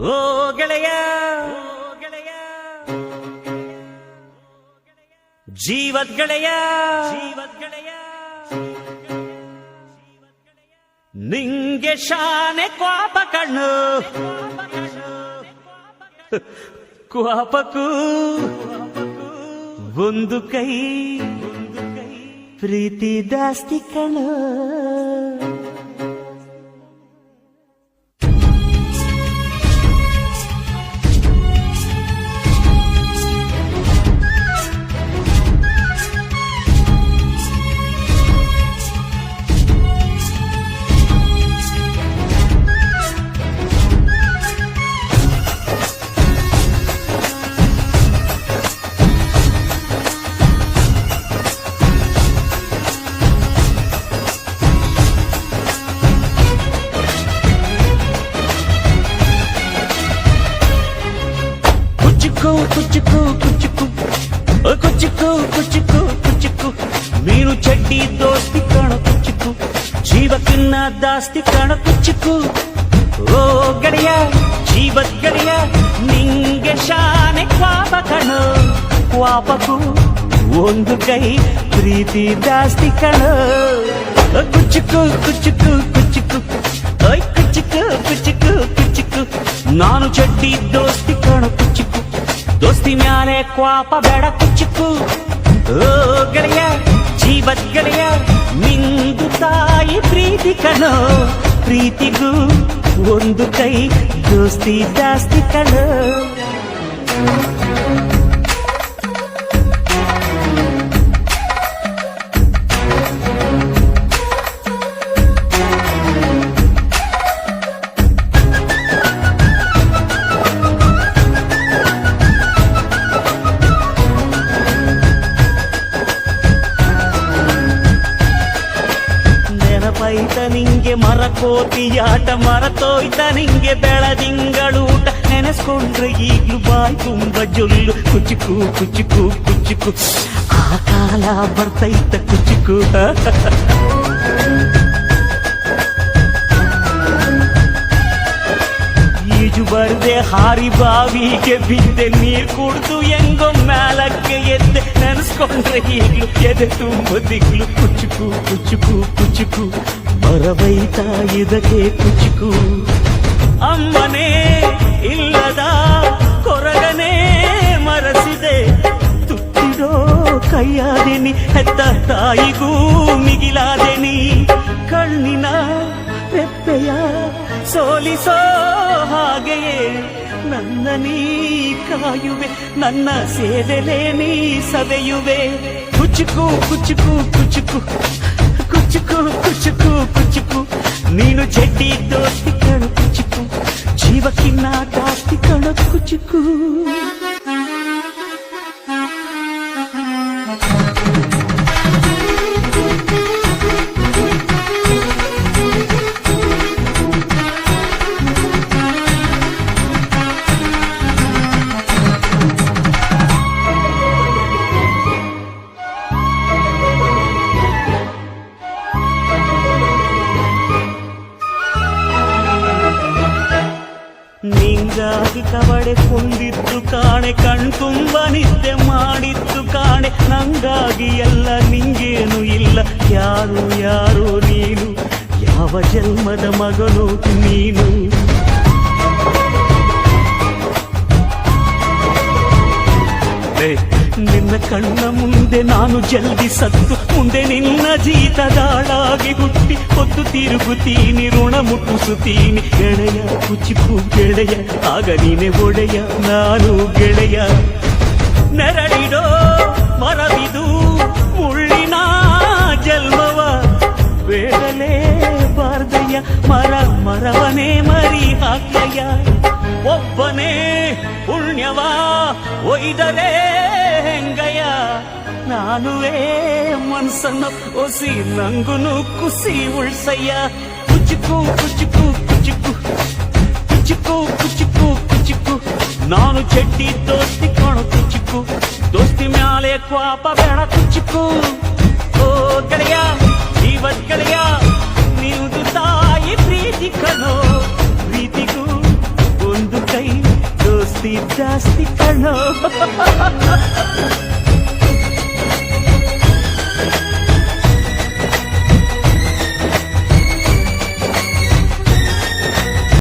ಓ ಗೆಳೆಯ ಜೀವದ್ ಗೆಳೆಯ ನಿಂಗೆ ಶಾನೆ ಕ್ವಾಪ ಕಣ್ಣು ಕ್ವಾಪಕ್ಕೂ ಒಂದು ಕೈ ಪ್ರೀತಿ ಜಾಸ್ತಿ ಕಣ್ಣು. ಮೀನು ಚಡ್ಡಿ ದೋಸ್ತಿ ಕಾಣ ಕುಚ್ಚುಕು ಜೀವಕ್ಕಿನ್ನ ದಾಸ್ತಿ ಕಾಣ ಕುಚ್ಚುಕು. ಓ ಗೆಳೆಯ ಜೀವದ್ ಗೆಳೆಯ ನಿಂಗೆ ಶಾನೆ ಕ್ವಾಪ ಕಣೋ ಕ್ವಾಪಕ್ಕೂ ಒಂದು ಕೈ ಪ್ರೀತಿ ಜಾಸ್ತಿ ಕಣೋ. ಕುಚ್ಚುಕು ಕುಚ್ಚುಕು ಕುಚ್ಚುಕು ಓಯ್ ಕುಚ್ಚುಕು ಕುಚ್ಚುಕು ಕುಚ್ಚುಕು ನಾನು ಚಡ್ಡಿ ದೋಸ್ತಿ ಕಾಣ ಕುಚ್ಚುಕು ದೋಸ್ತಿ ಮ್ಯಾಲೆ ಕ್ವಾಪ ಬೇಡ ಕುಚ್ಚುಕು. ಓ ಗೆಳೆಯ ಜೀವದ್ ಗೆಳೆಯ ನಿಂದು ತಾಯಿ ಪ್ರೀತಿ ಕಣೋ ಪ್ರೀತಿಗೂ ಒಂದು ಕೈ ದೋಸ್ತಿ ಜಾಸ್ತಿ ಕಣೋ. ನೆನಪೈತ ನಿಂಗೆ ಮರಕೋತಿಯಾಟ ಮರತೋಯ್ತ ನಿಂಗೆ ಬೆಳದಿಂಗಳೂಟ ನೆನೆಸ್ಕೊಂಡ್ರೆ ಈಗ್ಲೂ ಬಾಯ್ ತುಂಬ ಜೊಲ್ಲು ಕುಚ್ಚುಕು ಕುಚ್ಚುಕು ಕುಚ್ಚುಕು ಆ ಕಾಲ ಬರ್ತೈತ ಕುಚ್ಚುಕು. ಈಜು ಬರ್ದೆ ಹಾರಿ ಬಾವಿಗೆ ಬಿದ್ದೆ ನೀರ್ ಕುಡ್ದು ಹೆಂಗೋ ಮ್ಯಾಲಕ್ಕೆ ಎದ್ದೆ ನೆನೆಸ್ಕೊಂಡ್ರೆ ಈಗ್ಲೂ ಎದೆ ತುಂಬ ದಿಗ್ಲು ಕುಚ್ಚುಕು ಕುಚ್ಚುಕು ಕುಚ್ಚುಕು ಮರವೈತ ಇದಕ್ಕೆ ಕುಚ್ಚುಕು. ಅಮ್ಮನೇ ಇಲ್ಲದ ಕೊರಗನೇ ಮರಸಿದೆ ತುತ್ತಿಡೋ ಕೈಯಾದೆನಿ ಹೆತ್ತ ತಾಯಿಗೂ ಮಿಗಿಲಾದೆನಿ ಕಣ್ಣಿನ ರೆಪ್ಪೆಯ ಸೋಲಿಸೋ ಹಾಗೆಯೇ ನನ್ನ ನೀ ಕಾಯುವೆ ನನ್ನ ಸೇವೆಲೆ ನೀ ಸವೆಯುವೆ. ಕುಚ್ಚುಕು ಕುಚ್ಚುಕು ಕುಚ್ಚುಕು ಕುಚ್ಚುಕು ಕುಚ್ಚುಕು ಕುಚ್ಚುಕು ನೀನು ಚಡ್ಡಿ ದೋಸ್ತಿ ಕಣು ಕುಚ್ಚುಕು ಜೀವಕ್ಕಿನ್ನ ಜಾಸ್ತಿ ಕಣು ಕುಚ್ಚುಕು. ನಿಂಗಾಗಿ ಕವಡೆ ಕೊಂದಿದ್ದು ಕಾಣೆ ಕಣ್ತುಂಬ ನಿದ್ದೆ ಮಾಡಿದ್ದು ಕಾಣೆ ನಂಗಾಗಿ ಎಲ್ಲ ನಿಂಗೇನು ಇಲ್ಲ ಯಾರು ಯಾರು ನೀನು ಯಾವ ಜನ್ಮದ ಮಗನು ನೀನು. ನಿನ್ನ ಕಣ್ಣ ಮುಂದೆ ನಾನು ಜಲ್ದಿ ಸತ್ತು ಮುಂದೆ ನಿನ್ನ ಜೀತದಾಳಾಗಿ ಹುಟ್ಟಿ ಹೊತ್ತು ತಿರುಗುತ್ತೀನಿ ಋಣ ಮುಟ್ಟಿಸುತ್ತೀನಿ ಗೆಳೆಯ ಕುಚ್ಚುಕು ಗೆಳೆಯ ಆಗ ನೀನೆ ಒಡೆಯ ನಾನು ಗೆಳೆಯ. ನೆರಳಿಡೋ ಮರವಿದು ಮುಳ್ಳಿನ ಜನ್ಮವ ಬೇಡಲೇ ಬಾರ್ದಯ್ಯ ಮರ ಮರವನೇ ಮರಿ ಹಾಕ್ಲಯ್ಯ ಒಬ್ಬನೇ ಪುಣ್ಯವ ಒಯ್ದರೆ ಹೆಂಗಯ್ಯ ನಾನುವೇ ಮನ್ಸನ್ನು ಒಸಿ ನಂಗುನು ಕುಸಿ ಉಳ್ಸಯ್ಯ. ಕುಚ್ಚುಕು ಕುಚ್ಚುಕು ಕುಚ್ಚುಕು ಕುಚ್ಚುಕು ಕುಚ್ಚುಕು ಕುಚ್ಚುಕು ನಾನು ಚಡ್ಡಿ ದೋಸ್ತಿ ಕಾಣು ಕುಚ್ಚುಕು ದೋಸ್ತಿ ಮ್ಯಾಲೆ ಕ್ವಾಪ ಬೇಡ ಕುಚ್ಚುಕು. ಓ ಗೆಳೆಯ ಜೀವದ್ ಗೆಳೆಯ ನೀನು ತಾಯಿ ಪ್ರೀತಿ ಕಣೋ ಪ್ರೀತಿಗೂ ಒಂದು ಕೈ ಪ್ರೀತಿ ಜಾಸ್ತಿ ಕಣೋ